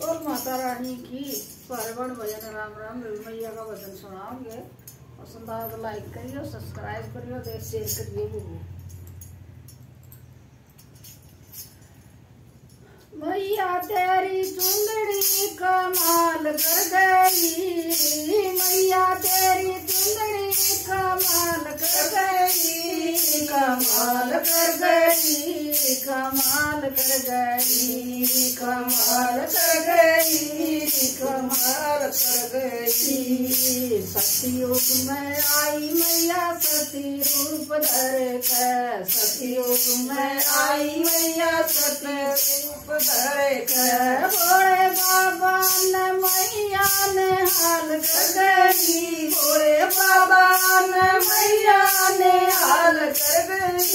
और माता रानी की परवण भजन राम राम मैया का भजन सुनाओगे। पसंद आए तो लाइक करियो, सब्सक्राइब करियो, शेयर करिए। मैया तेरी चुंदड़ी कमाल कर गई, मैया तेरी चुंदड़ी कमाल कर गई, कमाल कर गई, कमाल कर गई, कमाल कर गई, कमाल कर गई। सतयुग में आई मैया सती रूप धर कर, सतयुग में आई मैया सती रूप धर कर। भोले बाबा ने मैया ने हाल कर गई, भोले बाबा ने मैया ने हाल कर गई।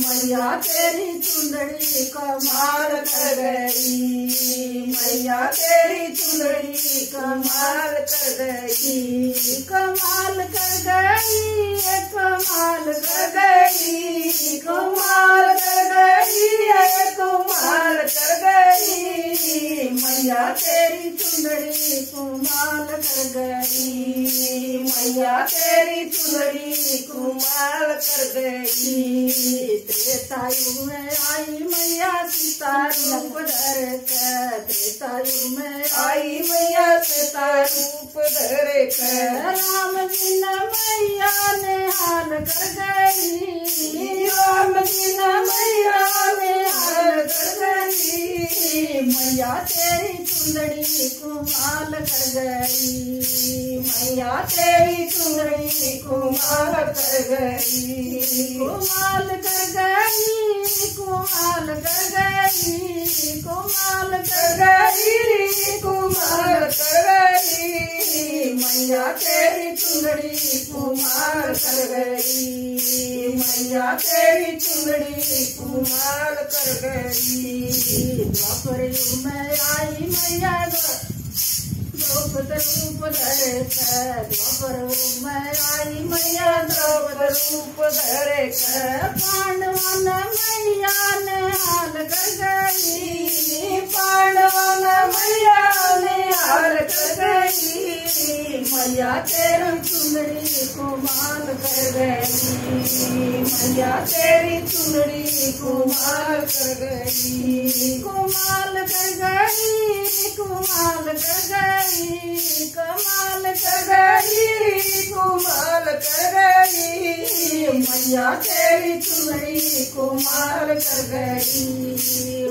मैया तेरी चुंदड़ी कमाल कर गई, मैया तेरी चुंदड़ी कमाल कर गई, कमाल कर गई, कमाल कर गई, कमाल कर गई, कमाल कर गई। मैया तेरी चुंदड़ी कमाल कर गई, मैया तेरी चुंदड़ी कमाल कर गई। त्रेता युग में आई मैया सीता रूप धर कर, त्रेता युग में आई मैया सीता रूप धर कर। राम जी ने मैया ने हाल कर गई, राम जी ने मैया ने हाल कर गई। मैया तेरी चुंदड़ी कमाल कर गई, मैया तेरी चुंदड़ी कमाल कर गई, कमाल कर गई, कमाल कर गई, कमाल कर गई, कमाल कर गई। मैया तेरी चुंदड़ी कमाल कर गई, मैया तेरी चुंदड़ी कमाल कर गई। द्वापर युग में आई मैया द्रौपद रूप धर कर, द्वापर युग में आई मैया द्रौपद रूप धर कर। पांडवा ने मैया ने हाल कर गई, पांडवा ने मैया ने हाल कर गई। मैया तेरी चुंदड़ी कमाल कर गई, मैया तेरी चुंदड़ी कमाल कर गई, कमाल कर गई, कमाल कर गई, कमाल कर गई, कमाल कर गई। मैया तेरी चुंदड़ी कमाल कर गई,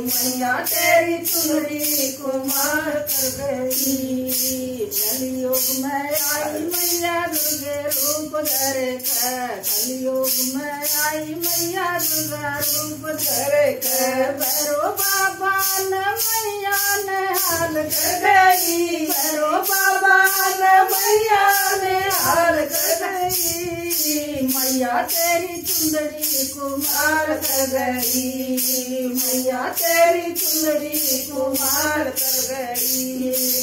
मैया तेरी चुंदड़ी कमाल कर गई। कलयुग में आई मैया दुर्गे रूप धर कर, कलयुग में आई मैया दुर्गा रूप धर कर। भैरो बाबा ने मैया ने हाल कर गई, भैरो बाबा ने मैया ने हाल कर गई। मैया तेरी चुंदड़ी कमाल कर गई, मैया तेरी चुंदड़ी कमाल कर गई,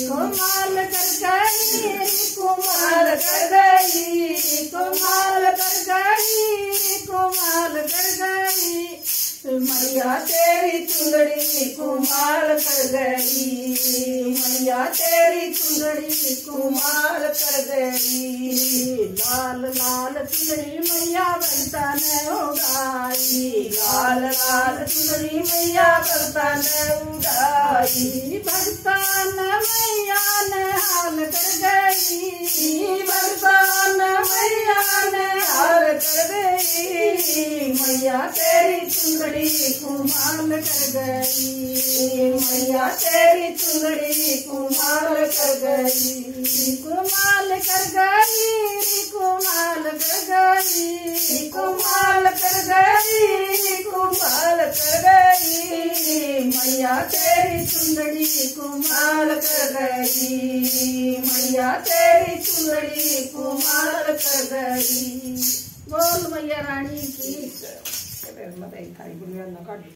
कमाल कर गई, कमाल कर गई, कमाल कर गई, कमाल कर गई। मैया तेरी चुंदड़ी कमाल कर गई, मैया तेरी चुंदड़ी कमाल कर गई। लाल लाल चुंदड़ी मैया भक्ता ने उड़ाई, लाल लाल चुंदड़ी मैया भक्ता ने उड़ाई। भक्ता ने मैया ने हाल कर गई, भक्ता ने मैया ने हाल कर गई। मैया तेरी चुंदड़ी कमाल कर गई, मैया तेरी चुंदड़ी कमाल कर गई, कमाल कर गई, कमाल कर गई, कमाल कर गई, कमाल कर गई। मैया तेरी चुंदड़ी कमाल कर गई, मैया तेरी चुंदड़ी कमाल कर गई। बोल मैया रानी की।